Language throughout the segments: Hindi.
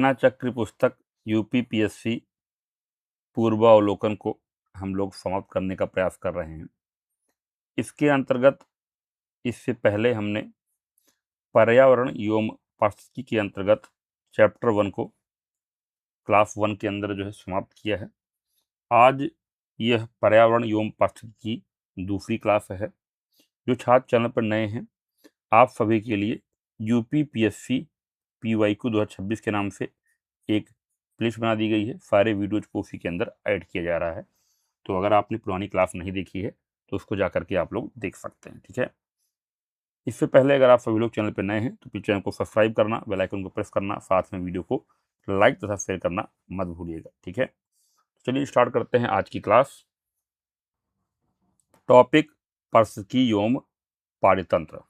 घटना चक्र पुस्तक यूपीपीएससी पूर्वावलोकन को हम लोग समाप्त करने का प्रयास कर रहे हैं। इसके अंतर्गत इससे पहले हमने पर्यावरण एवं पारिस्थितिकी के अंतर्गत चैप्टर 1 को क्लास 1 के अंदर जो है समाप्त किया है। आज यह पर्यावरण एवं पारिस्थितिकी की दूसरी क्लास है। जो छात्र चैनल पर नए हैं, आप सभी के लिए यूपीपीएससी PYQ 2026 के नाम से एक प्लेलिस्ट बना दी गई है। सारे वीडियोज को उसी के अंदर ऐड किया जा रहा है। तो अगर आपने पुरानी क्लास नहीं देखी है तो उसको जाकर के आप लोग देख सकते हैं। ठीक है। इससे पहले अगर आप सभी लोग चैनल पर नए हैं तो प्लीज चैनल को सब्सक्राइब करना, बेल आइकन को प्रेस करना, साथ में वीडियो को लाइक तथा शेयर करना मत भूलिएगा। ठीक है। चलिए स्टार्ट करते हैं आज की क्लास। टॉपिक पारिस्थितिकी एवं पारितंत्र।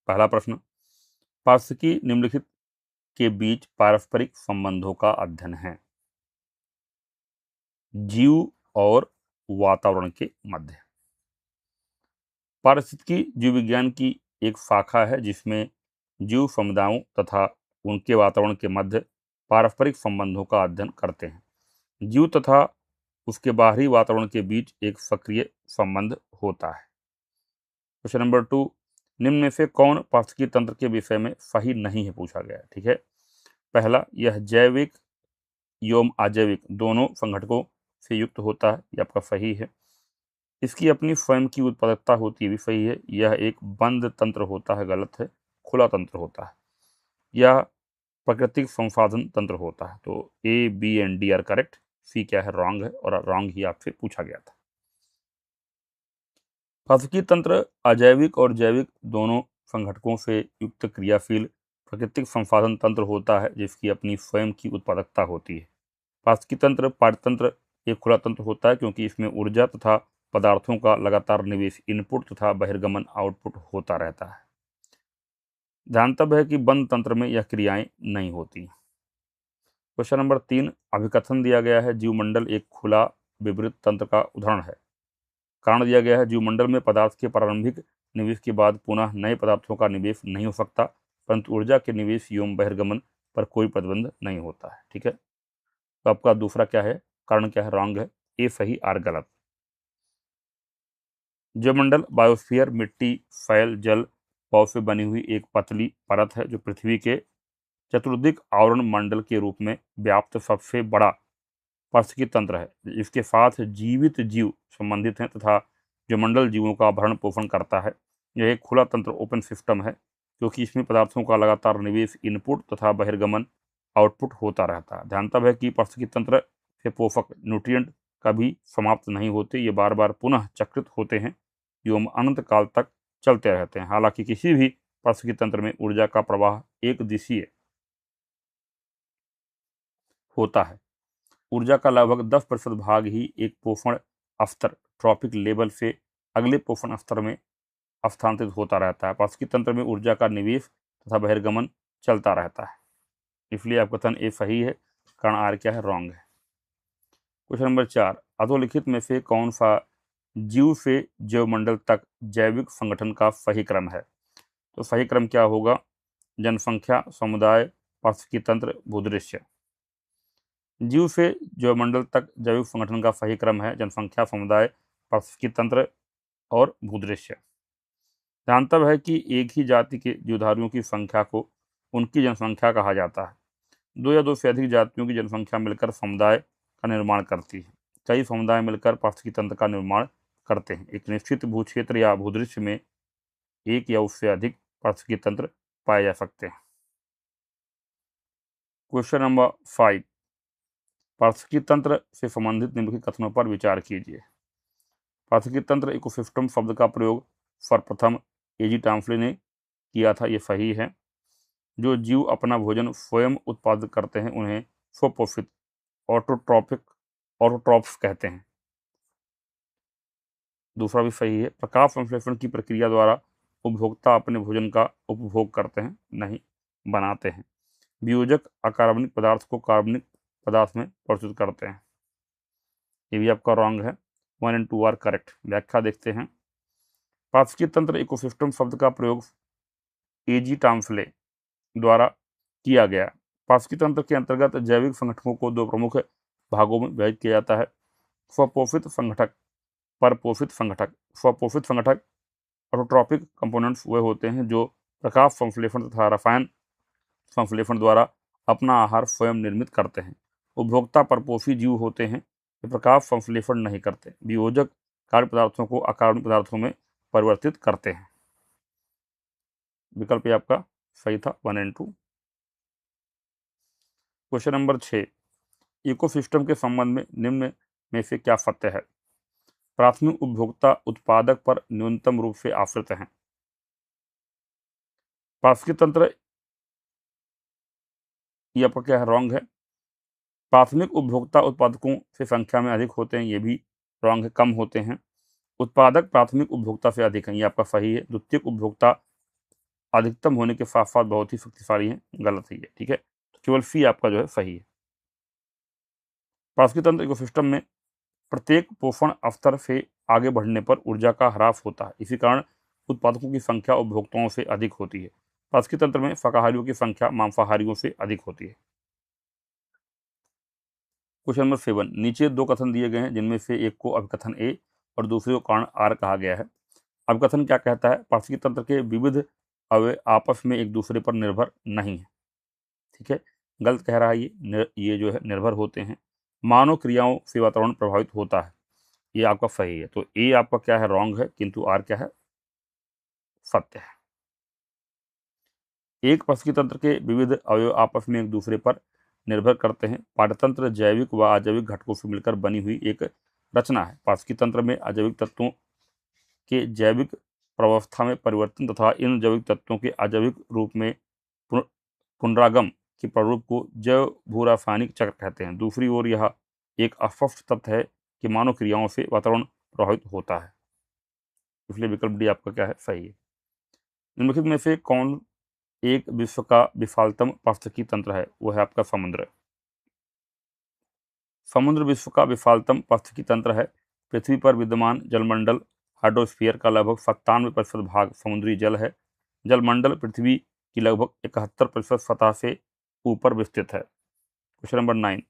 पहला प्रश्न, पारिस्थितिकी निम्नलिखित के बीच पारस्परिक संबंधों का अध्ययन है। जीव और वातावरण के मध्य। पारिस्थितिकी जीव विज्ञान की एक शाखा है जिसमें जीव समुदायों तथा उनके वातावरण के मध्य पारस्परिक संबंधों का अध्ययन करते हैं। जीव तथा उसके बाहरी वातावरण के बीच एक सक्रिय संबंध होता है। क्वेश्चन नंबर 2, निम्न में से कौन पारिस्थितिकी तंत्र के विषय में सही नहीं है, पूछा गया है। ठीक है। पहला, यह जैविक एवं अजैविक दोनों संघटकों से युक्त होता है, यह आपका सही है। इसकी अपनी स्वयं की उत्पादकता होती है, भी सही है। यह एक बंद तंत्र होता है, गलत है। खुला तंत्र होता है। यह प्राकृतिक संसाधन तंत्र होता है। तो A, B and D are correct. C क्या है, रॉन्ग है, और रॉन्ग ही आपसे पूछा गया था। पारिस्थितिकी तंत्र अजैविक और जैविक दोनों संघटकों से युक्त क्रियाशील प्राकृतिक संसाधन तंत्र होता है जिसकी अपनी स्वयं की उत्पादकता होती है। पारिस्थितिकी तंत्र पारतंत्र एक खुला तंत्र होता है क्योंकि इसमें ऊर्जा तथा पदार्थों का लगातार निवेश इनपुट तथा बहिर्गमन आउटपुट होता रहता है। ध्यानतव्य है कि बंद तंत्र में यह क्रियाएं नहीं होती। क्वेश्चन नंबर 3, अभिकथन दिया गया है जीवमंडल एक खुला विवृत तंत्र का उदाहरण है। कारण दिया गया है जीवमंडल में पदार्थ के प्रारंभिक निवेश के बाद पुनः नए पदार्थों का निवेश नहीं हो सकता, परंतु ऊर्जा के निवेश एवं बहिर्गमन पर कोई प्रतिबंध नहीं होता है। ठीक है। तो आपका दूसरा क्या है, कारण क्या है, रॉन्ग है। ए सही, आर गलत। जीवमंडल बायोस्फीयर मिट्टी, फैल, जल, पौध से बनी हुई एक पतली परत है जो पृथ्वी के चतुर्दिक आवरण मंडल के रूप में व्याप्त सबसे बड़ा पारिस्थितिकी तंत्र है। इसके साथ जीवित जीव संबंधित हैं तथा जो मंडल जीवों का भरण पोषण करता है। यह एक खुला तंत्र ओपन सिस्टम है क्योंकि इसमें पदार्थों का लगातार निवेश इनपुट तथा बहिर्गमन आउटपुट होता रहता है। ध्यानतव्य है कि पारिस्थितिकी तंत्र से पोषक न्यूट्रिएंट कभी समाप्त नहीं होते, ये बार बार पुनः चक्रित होते हैं एवं अनंत काल तक चलते रहते हैं। हालांकि किसी भी पारिस्थितिकी तंत्र में ऊर्जा का प्रवाह एक दिशीय होता है। ऊर्जा का लगभग 10% भाग ही एक पोषण स्तर ट्रॉपिक लेवल से अगले पोषण स्तर में स्थानांतरित होता रहता है। पारिस्थितिकी तंत्र में ऊर्जा का निवेश तथा बहिर्गमन चलता रहता है, इसलिए आपका कथन ए सही है। कारण आर क्या है, रॉन्ग है। क्वेश्चन नंबर 4, अधोलिखित में से कौन सा जीव से जैवमंडल तक जैविक संगठन का सही क्रम है। तो सही क्रम क्या होगा, जनसंख्या, समुदाय, पारिस्थितिकी तंत्र, भूदृश्य। जीव से जैवमंडल तक जैविक संगठन का सही क्रम है जनसंख्या, समुदाय, पारिस्थितिकी तंत्र और भूदृश्य। ध्यानतव्य है कि एक ही जाति के जीवधारियों की संख्या को उनकी जनसंख्या कहा जाता है। दो या दो से अधिक जातियों की जनसंख्या मिलकर समुदाय का निर्माण करती है। कई समुदाय मिलकर पारिस्थितिकी तंत्र का निर्माण करते हैं। एक निश्चित भूक्षेत्र या भूदृश्य में एक या उससे अधिक पारिस्थितिकी तंत्र पाए जा सकते हैं। क्वेश्चन नंबर 5, पारिस्थितिकी तंत्र से संबंधित निम्नलिखित कथनों पर विचार कीजिए। पारिस्थितिकी तंत्र इकोसिस्टम शब्द का प्रयोग सर्वप्रथम एजी टॉम्फ्ले ने किया था, ये सही है। जो जीव अपना भोजन स्वयं उत्पादित करते हैं उन्हें स्वपोषित ऑटोट्रॉप्स कहते हैं, दूसरा भी सही है। प्रकाश संश्लेषण की प्रक्रिया द्वारा उपभोक्ता अपने भोजन का उपभोग करते हैं, नहीं बनाते हैं। वियोजक अकार्बनिक पदार्थ को कार्बनिक पदार्थ में परिवर्तित करते हैं, ये भी आपका रॉन्ग है। 1 एंड 2 आर करेक्ट। व्याख्या देखते हैं। पारिस्थितिकी तंत्र इकोसिस्टम शब्द का प्रयोग एजी टॉम्फ्ले द्वारा किया गया। पारस्की तंत्र के अंतर्गत जैविक संगठकों को दो प्रमुख भागों में विभाजित किया जाता है, स्वपोषित संगठक, परपोषित संगठक। स्वपोषित संगठक ऑटोट्रॉपिक कंपोनेंट्स वे होते हैं जो प्रकाश संश्लेषण तथा रसायन संश्लेषण द्वारा अपना आहार स्वयं निर्मित करते हैं। उपभोक्ता परपोषी जीव होते हैं जो प्रकाश संश्लेषण नहीं करते, वियोजक कार्य पदार्थों को अकार्बनिक पदार्थों में परिवर्तित करते हैं। विकल्प आपका सही था 1 और 2। क्वेश्चन नंबर 6, इकोसिस्टम के संबंध में निम्न में से क्या सत्य है? प्राथमिक उपभोक्ता उत्पादक पर न्यूनतम रूप से आश्रित हैं। पारस्की तंत्र ये आपका क्या है? रॉन्ग है। प्राथमिक उपभोक्ता उत्पादकों से संख्या में अधिक होते हैं, ये भी रॉन्ग है, कम होते हैं। उत्पादक प्राथमिक उपभोक्ता से अधिक हैं, ये आपका सही है। द्वितीयक उपभोक्ता अधिकतम होने के साथ साथ बहुत ही शक्तिशाली हैं, गलत है ये, ठीक है। तो केवल सी आपका जो है सही है। पारस्की तंत्र इकोसिस्टम में प्रत्येक पोषण स्तर से आगे बढ़ने पर ऊर्जा का ह्रास होता है, इसी कारण उत्पादकों की संख्या उपभोक्ताओं से अधिक होती है। पारस्की तंत्र में शाकाहारियों की संख्या मांसाहारियों से अधिक होती है। क्वेश्चन नंबर 7, नीचे दो कथन दिए गए हैं जिनमें से एक को अभिकथन ए और दूसरे को कारण आर कहा गया है। अभिकथन क्या कहता है? पारस्की तंत्र के विविध अवयव आपस में एक दूसरे पर निर्भर नहीं है, ठीक है। गलत कह रहा है ये जो है निर्भर होते हैं। मानव क्रियाओं से वातावरण प्रभावित होता है, ये आपका सही है। तो ए आपका क्या है? रॉन्ग है, किंतु आर क्या है? सत्य है। एक पारस्की तंत्र के विविध अवयव आपस में एक दूसरे पर निर्भर करते हैं। पारतंत्र जैविक व अजैविक घटकों से मिलकर बनी हुई एक रचना है। पारस्की तंत्र में अजैविक तत्वों के जैविक प्रवस्था में परिवर्तन तथा इन जैविक तत्वों के अजैविक रूप में पुनरागम के प्रारूप को जैव भू रासायनिक चक्र कहते हैं। दूसरी ओर यह एक अस्पष्ट तथ्य है कि मानव क्रियाओं से वातावरण प्रभावित होता है, इसलिए विकल्प डी आपका क्या है? सही है। निम्नलिखित में से कौन एक विश्व का विशालतम पारिस्थितिकी तंत्र है? वो है आपका समुद्र। समुद्र विश्व का विशालतम पारिस्थितिकी तंत्र है। पृथ्वी पर विद्यमान जलमंडल हाइड्रोस्फीयर का लगभग 97% भाग समुद्री जल है। जलमंडल पृथ्वी की लगभग 71% सतह से ऊपर विस्तृत है। क्वेश्चन नंबर 9,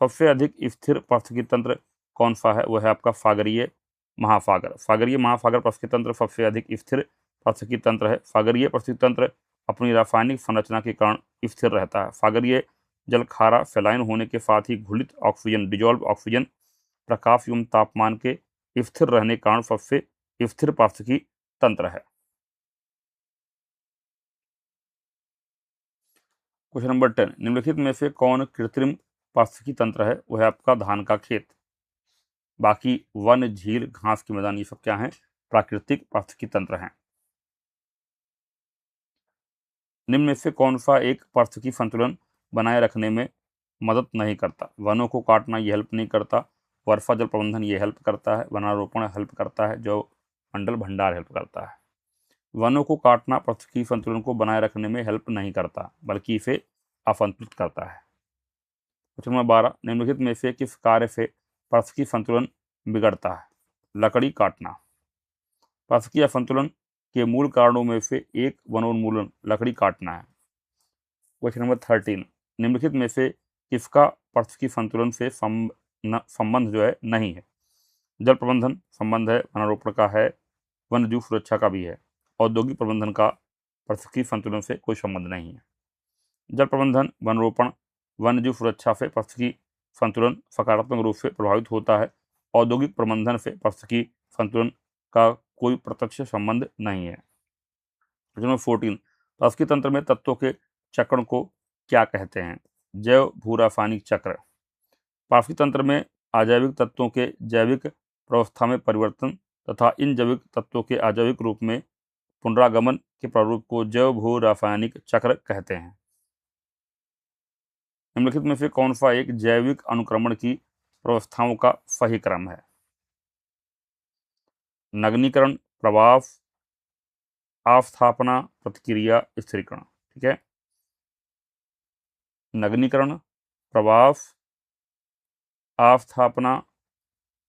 सबसे अधिक स्थिर पारिस्थितिकी तंत्र कौन सा है? वह है आपका सागरीय महासागर। सागरीय महासागर पारिस्थितिकी तंत्र सबसे अधिक स्थिर पारिस्थितिकी तंत्र है। सागरीय पारिस्थितिकी तंत्र अपनी रासायनिक संरचना के कारण स्थिर रहता है। सागरीय जल खारा सलाइन होने के साथ ही घुलित ऑक्सीजन डिजॉल्व ऑक्सीजन प्रकाश एवं तापमान के स्थिर रहने के कारण सबसे स्थिर पारिस्थितिकी तंत्र है। क्वेश्चन नंबर 10, निम्नलिखित में से कौन कृत्रिम पारिस्थितिकी तंत्र है? वह है आपका धान का खेत। बाकी वन, झील, घास के मैदान, ये सब क्या हैं? प्राकृतिक पारिस्थितिकी तंत्र हैं। निम्न में से कौन सा एक पारिस्थितिकी संतुलन बनाए रखने में मदद नहीं करता? वनों को काटना ये हेल्प नहीं करता, वर्षा जल प्रबंधन ये हेल्प करता है, वनारोपण हेल्प करता है, जो मंडल भंडार हेल्प करता है। वनों को काटना पारिस्थितिकी संतुलन को बनाए रखने में हेल्प नहीं करता, बल्कि इसे असंतुलित करता है। क्वेश्चन नंबर 12, निम्नलिखित में से किस कार्य से पारिस्थितिकी संतुलन बिगड़ता है? लकड़ी काटना। पारिस्थितिकी असंतुलन के मूल कारणों में से एक वनोन्मूलन, लकड़ी काटना है। क्वेश्चन नंबर 13, निम्नलिखित में से किसका पारिस्थितिकी संतुलन से संबंध जो है नहीं है? जल प्रबंधन संबंध है, वनारोपण का है, वन्य जीव सुरक्षा का भी है। औद्योगिक प्रबंधन का पारिस्थितिकी संतुलन से कोई संबंध नहीं है। जल प्रबंधन, वनारोपण, वन्य जीव सुरक्षा से पारिस्थितिकी संतुलन सकारात्मक रूप से प्रभावित होता है। औद्योगिक प्रबंधन से पारिस्थितिकी संतुलन का कोई प्रत्यक्ष संबंध नहीं है। नंबर 14, पारिस्थितिकी तंत्र में तत्वों के चक्रण को क्या कहते हैं? जैव भू रासायनिक चक्र। पारिस्थितिकी तंत्र में अजैविक तत्वों के जैविक प्रवस्था में परिवर्तन तथा इन जैविक तत्वों के अजैविक रूप में पुनरागमन के प्रारूप को जैव भू रासायनिक चक्र कहते हैं। निम्नलिखित में से कौन सा एक जैविक अनुक्रमण की प्रवस्थाओं का सही क्रम है? नगनीकरण, प्रवास, अवस्थापना, प्रतिक्रिया, स्थिरीकरण, ठीक है। नगनीकरण, प्रवास, अवस्थापना,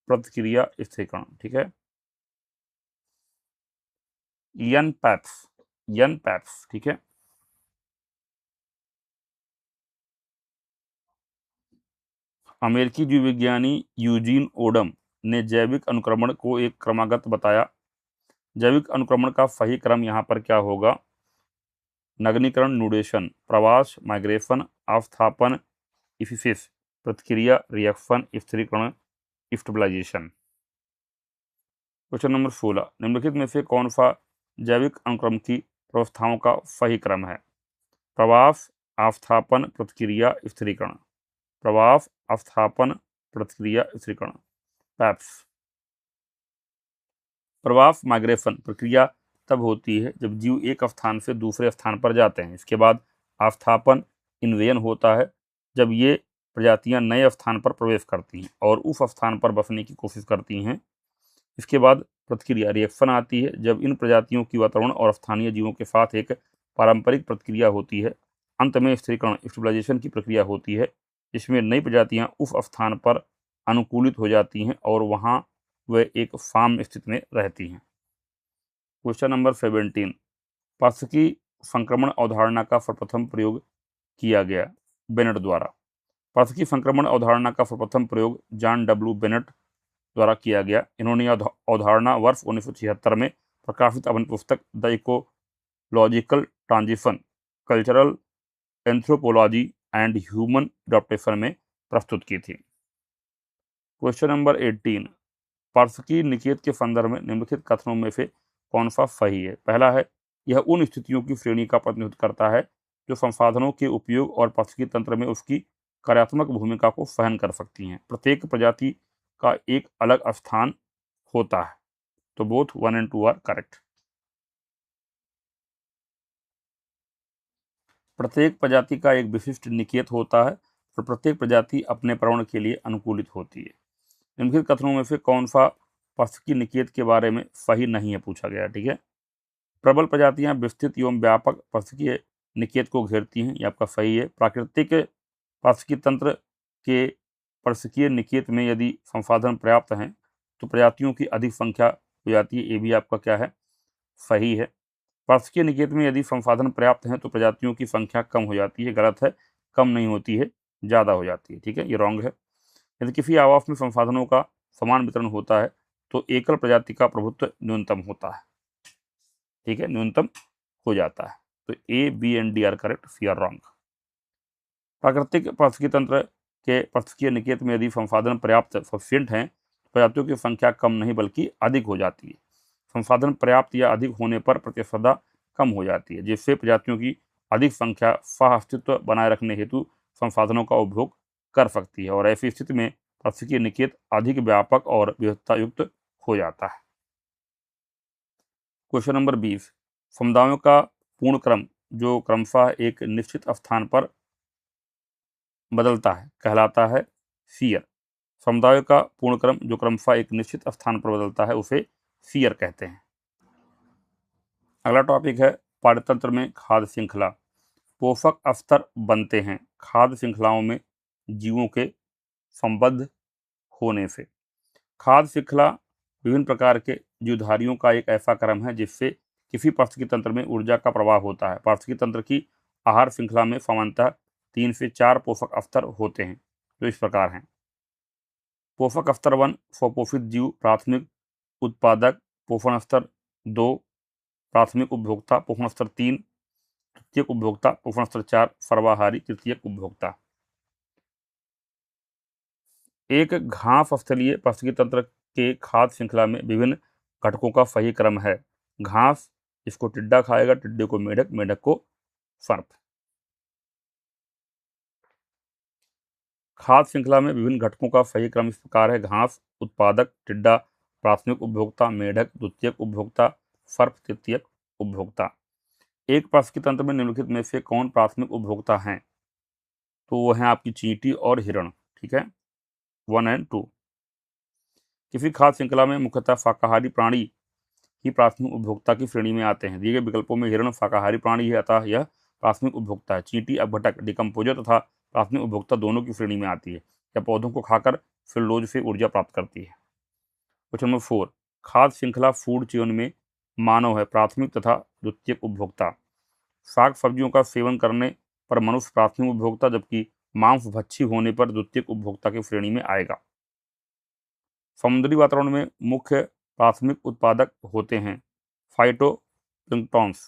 प्रतिक्रिया, स्थिरीकरण, ठीक है। यन पैप्स, ठीक है। अमेरिकी जीव विज्ञानी यूजीन ओडम ने जैविक अनुक्रमण को एक क्रमागत बताया। जैविक अनुक्रमण का सही क्रम यहाँ पर क्या होगा? नगनीकरण न्यूडेशन, प्रवास माइग्रेशन, अवस्थापन इफिसिस, प्रतिक्रिया रिएक्शन, स्थिरीकरण स्टेबलाइजेशन। क्वेश्चन नंबर 16, निम्नलिखित में से कौन सा जैविक अनुक्रम की व्यवस्थाओं का सही क्रम है? प्रवास, अवस्थापन, प्रतिक्रिया, स्थिरीकरण। प्रवास, अवस्थापन, प्रतिक्रिया, स्थिरीकरण। पैप्स। प्रवास माइग्रेशन प्रक्रिया तब होती है जब जीव एक स्थान से दूसरे स्थान पर जाते हैं। इसके बाद अवस्थापन इन्वेजन होता है, जब ये प्रजातियां नए स्थान पर प्रवेश करती हैं और उस स्थान पर बसने की कोशिश करती हैं। इसके बाद प्रतिक्रिया रिएक्शन आती है, जब इन प्रजातियों की वातावरण और स्थानीय जीवों के साथ एक पारंपरिक प्रतिक्रिया होती है। अंत में स्थिरीकरण स्टेबलाइजेशन की प्रक्रिया होती है, जिसमें नई प्रजातियां उस स्थान पर अनुकूलित हो जाती हैं और वहां वे एक फार्म स्थिति में रहती हैं। क्वेश्चन नंबर 17, पारिस्थितिकी संक्रमण अवधारणा का सर्वप्रथम प्रयोग किया गया बेनेट द्वारा। पारिस्थितिकी संक्रमण अवधारणा का सर्वप्रथम प्रयोग जॉन डब्ल्यू बेनेट द्वारा किया गया। इन्होंने यह अवधारणा वर्ष 1976 में प्रकाशित अपनी पुस्तक the ecological transition, cultural anthropology and human adaptation में प्रस्तुत की थी। क्वेश्चन नंबर 18, पारिस्थितिकी निकेत के संदर्भ में निम्नलिखित कथनों में से कौन सा सही है? पहला है, यह उन स्थितियों की श्रेणी का प्रतिनिधित्व करता है जो संसाधनों के उपयोग और पारिस्थितिकी तंत्र में उसकी कार्यात्मक भूमिका को सहन कर सकती हैं। प्रत्येक प्रजाति का एक अलग स्थान होता है, तो बोथ 1 and 2 आर करेक्ट। प्रत्येक प्रजाति का एक विशिष्ट निकेत होता है और प्रत्येक प्रजाति अपने पर्यावरण के लिए अनुकूलित होती है। निम्नलिखित कथनों में से कौन सा पारिस्थितिकी निकेत के बारे में सही नहीं है पूछा गया। ठीक है, प्रबल प्रजातियां विस्तृत एवं व्यापक पारिस्थितिकीय निकेत को घेरती हैं, ये आपका सही है। प्राकृतिक पारिस्थितिकी तंत्र के पारिस्थितिकीय निकेत में यदि संसाधन पर्याप्त हैं तो प्रजातियों की अधिक संख्या हो जाती है, ये भी आपका क्या है? सही है। पारिस्थितिकीय निकेत में यदि संसाधन पर्याप्त हैं तो प्रजातियों की संख्या कम हो जाती है, गलत है, कम नहीं होती है, ज़्यादा हो जाती है। ठीक है, ये रॉन्ग है। यदि किसी आवास में संसाधनों का समान वितरण होता है तो एकल प्रजाति का प्रभुत्व न्यूनतम होता है। ठीक है, न्यूनतम हो जाता है, तो A B and D are correct, C are wrong. प्राकृतिक पारिस्थितिकी तंत्र के पारिस्थितिकीय निकेत में यदि संसाधन पर्याप्त सफिशिएंट हैं तो प्रजातियों की संख्या कम नहीं बल्कि अधिक हो जाती है। संसाधन पर्याप्त या अधिक होने पर प्रतिस्पर्धा कम हो जाती है, जिससे प्रजातियों की अधिक संख्या सह अस्तित्व बनाए रखने हेतु संसाधनों का उपभोग कर सकती है और ऐसी स्थिति में पारिस्थितिकीय निकेत अधिक व्यापक और विविधता युक्त हो जाता है। क्वेश्चन नंबर 20, समुदायों का पूर्ण क्रम जो क्रमशः एक निश्चित स्थान पर बदलता है कहलाता है सीयर। समुदायों का पूर्ण क्रम जो क्रमशः एक निश्चित स्थान पर बदलता है उसे सीयर कहते हैं। अगला टॉपिक है पारतंत्र में खाद्य श्रृंखला। पोषक स्तर बनते हैं खाद्य श्रृंखलाओं में जीवों के संबद्ध होने से। खाद्य श्रृंखला विभिन्न प्रकार के जीवधारियों का एक ऐसा क्रम है जिससे किसी पारिस्थितिकी तंत्र में ऊर्जा का प्रवाह होता है। पारिस्थितिकी तंत्र की आहार श्रृंखला में सामान्यतः 3 से 4 पोषक स्तर होते हैं, जो इस प्रकार हैं। पोषक स्तर 1 स्वपोषित जीव प्राथमिक उत्पादक, पोषण स्तर 2 प्राथमिक उपभोक्ता, पोषण स्तर 3 तृतीयक उपभोक्ता, पोषण स्तर 4 सर्वाहारी तृतीयक उपभोक्ता। एक घास स्थलीय पारिस्थितिकी तंत्र के खाद्य श्रृंखला में विभिन्न घटकों का सही क्रम है। घास, इसको टिड्डा खाएगा, टिड्डे को मेढक, मेढक को सर्प। खाद्य श्रृंखला में विभिन्न घटकों का सही क्रम इस प्रकार है: घास उत्पादक, टिड्डा प्राथमिक उपभोक्ता, मेढक द्वितीयक उपभोक्ता, सर्प तृतीयक उपभोक्ता। एक पारिस्थितिकी तंत्र में निम्नलिखित में से कौन प्राथमिक उपभोक्ता हैं? तो वो हैं आपकी चींटी और हिरण। ठीक है, 1 and 2। किसी खाद्य श्रृंखला में मुख्यतः शाकाहारी प्राणी ही प्राथमिक उपभोक्ता की श्रेणी में आते हैं। दिए गए विकल्पों में हिरण शाकाहारी प्राणी है, अतः यह प्राथमिक उपभोक्ता है। चींटी अपघटक डिकम्पोजर तथा प्राथमिक उपभोक्ता दोनों की श्रेणी में आती है। यह पौधों को खाकर सेलुलोज से ऊर्जा प्राप्त करती है। क्वेश्चन नंबर 4, खाद्य श्रृंखला फूड चेन में मानव है प्राथमिक तथा द्वितीयक उपभोक्ता। साग सब्जियों का सेवन करने पर मनुष्य प्राथमिक उपभोक्ता, जबकि मांस भक्षी होने पर द्वितीयक उपभोक्ता की श्रेणी में आएगा। समुद्री वातावरण में मुख्य प्राथमिक उत्पादक होते हैं फाइटोप्लैंक्टन्स।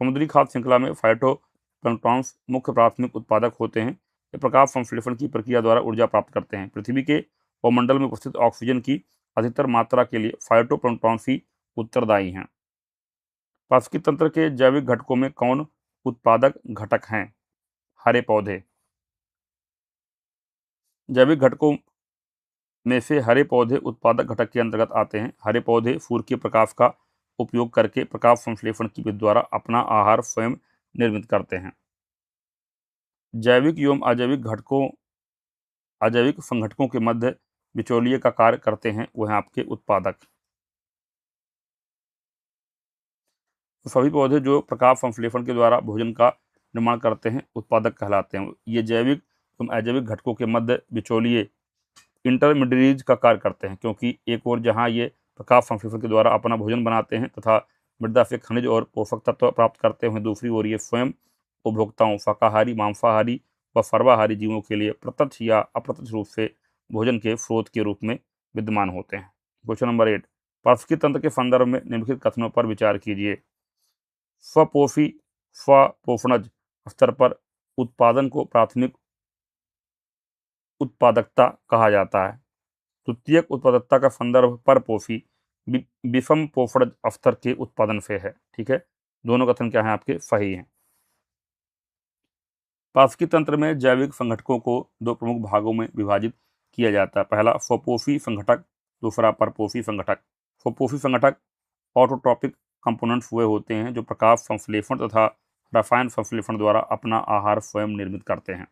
समुद्री खाद्य श्रृंखला में फाइटोप्लैंक्टन्स मुख्य प्राथमिक उत्पादक होते हैं। ये प्रकाश संश्लेषण की प्रक्रिया द्वारा ऊर्जा प्राप्त करते हैं। पृथ्वी के वायुमंडल में उपस्थित ऑक्सीजन की अधिकतर मात्रा के लिए फाइटोप्लैंक्टन्स ही उत्तरदायी हैं। पारिस्थितिकी तंत्र के जैविक घटकों में कौन उत्पादक घटक हैं? हरे पौधे। जैविक घटकों में से हरे पौधे उत्पादक घटक के अंतर्गत आते हैं। हरे पौधे सूर्य के प्रकाश का उपयोग करके प्रकाश संश्लेषण की विधि द्वारा अपना आहार स्वयं निर्मित करते हैं। जैविक एवं अजैविक संघटकों के मध्य बिचौलिए का कार्य करते हैं वह आपके उत्पादक। तो सभी पौधे जो प्रकाश संश्लेषण के द्वारा भोजन का निर्माण करते हैं उत्पादक कहलाते हैं। ये जैविक एवं अजैविक घटकों के मध्य बिचौलिए इंटरमीडिएरीज का कार्य करते हैं, क्योंकि एक ओर जहां ये प्रकाश संश्लेषण के द्वारा अपना भोजन बनाते हैं तथा मृदा से खनिज और पोषक तत्व प्राप्त करते हैं, दूसरी ओर ये स्वयं उपभोक्ताओं शाकाहारी, मांसाहारी व सर्वाहारी जीवों के लिए प्रत्यक्ष या अप्रत्यक्ष रूप से भोजन के स्रोत के रूप में विद्यमान होते हैं। क्वेश्चन नंबर 8, पारिस्थितिकी तंत्र के संदर्भ में निम्नलिखित कथनों पर विचार कीजिए। स्वपोषी स्वपोषणज स्तर पर उत्पादन को प्राथमिक उत्पादकता कहा जाता है। द्वितीयक उत्पादकता का संदर्भ परपोषी विषम पोषण स्तर के उत्पादन से है। ठीक है, दोनों कथन क्या है आपके सही हैं। पारिस्थितिकी तंत्र में जैविक संघटकों को दो प्रमुख भागों में विभाजित किया जाता है। पहला स्वपोषी संघटक, दूसरा परपोषी संघटक। स्वपोषी संघटक ऑटोट्रॉपिक कंपोनेंट्स हुए होते हैं जो प्रकाश संश्लेषण तथा रसायन संश्लेषण द्वारा अपना आहार स्वयं निर्मित करते हैं।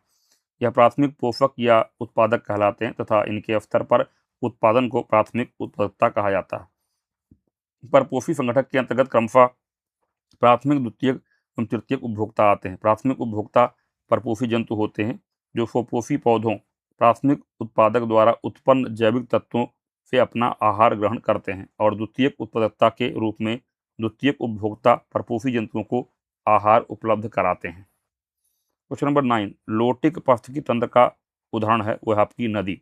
यह प्राथमिक पोषक या उत्पादक कहलाते हैं तथा इनके स्तर पर उत्पादन को प्राथमिक उत्पादकता कहा जाता है। परपोषी संघटक के अंतर्गत क्रमशः प्राथमिक, द्वितीयक एवं तृतीयक उपभोक्ता आते हैं। प्राथमिक उपभोक्ता परपोषी जंतु होते हैं जो स्वपोषी पौधों प्राथमिक उत्पादक द्वारा उत्पन्न जैविक तत्वों से अपना आहार ग्रहण करते हैं, और द्वितीयक उत्पादकता के रूप में द्वितीयक उपभोक्ता परपोषी जंतुओं को आहार उपलब्ध कराते हैं। क्वेश्चन नंबर 9, लोटिक पारिस्थितिकी तंत्र का उदाहरण है वह आपकी नदी।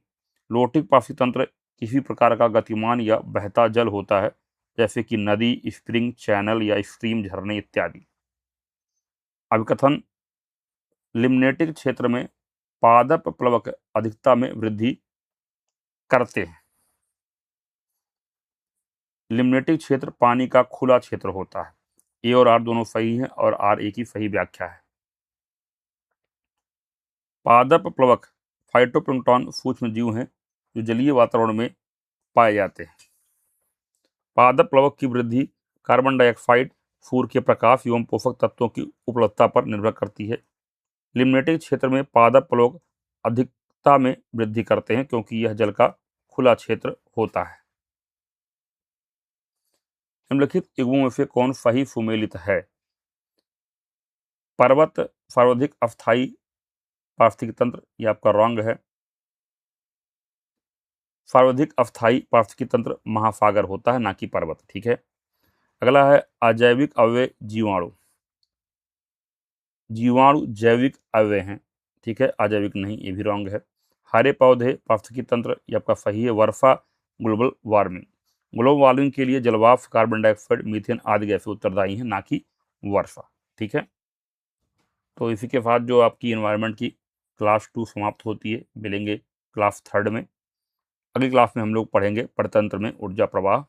लोटिक पारिस्थितिकी तंत्र किसी प्रकार का गतिमान या बहता जल होता है, जैसे कि नदी, स्प्रिंग, चैनल या स्ट्रीम, झरने इत्यादि। अभिकथन, लिम्नेटिक क्षेत्र में पादप प्लवक अधिकता में वृद्धि करते हैं। लिम्नेटिक क्षेत्र पानी का खुला क्षेत्र होता है। ए और आर दोनों सही हैं और आर ए की सही व्याख्या है। पादप प्लवक फाइटोप्लैंक्टन सूक्ष्म जीव हैं जो जलीय वातावरण में पाए जाते हैं। पादप प्लवक की वृद्धि कार्बन डाइऑक्साइड, सूर्य के प्रकाश एवं पोषक तत्वों की उपलब्धता पर निर्भर करती है। लिम्नेटिक क्षेत्र में पादप प्लवक अधिकता में वृद्धि करते हैं क्योंकि यह जल का खुला क्षेत्र होता है। निम्नलिखित युग्मों में से कौन सही सुमेलित है? पर्वत सर्वाधिक अस्थायी पारिस्थितिकी तंत्र, ये आपका रॉन्ग है। सर्वाधिक अस्थायी पारिस्थितिकी तंत्र महासागर होता है, ना कि पर्वत। ठीक है, अगला है अजैविक अवयव जीवाणु। जीवाणु जैविक अवयव हैं, ठीक है, अजैविक नहीं, ये भी रॉन्ग है। हरे पौधे पारिस्थितिकी तंत्र, ये आपका सही है। वर्षा, ग्लोबल वार्मिंग। ग्लोबल वार्मिंग के लिए जलवाष्प, कार्बन डाइऑक्साइड, मीथेन आदि गैसें उत्तरदायी हैं, ना कि वर्षा। ठीक है, तो इसी के साथ जो आपकी एनवायरनमेंट की क्लास 2 समाप्त होती है। मिलेंगे क्लास 3 में। अगली क्लास में हम लोग पढ़ेंगे परतंत्र में ऊर्जा प्रवाह।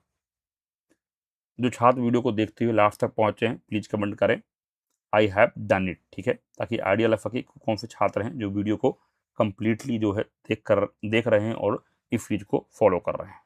जो छात्र वीडियो को देखते हुए लास्ट तक पहुंचे हैं प्लीज कमेंट करें आई हैव डन इट। ठीक है, ताकि आइडिया लग सके कौन से छात्र हैं जो वीडियो को कंप्लीटली जो है देख रहे हैं और इस चीज को फॉलो कर रहे हैं।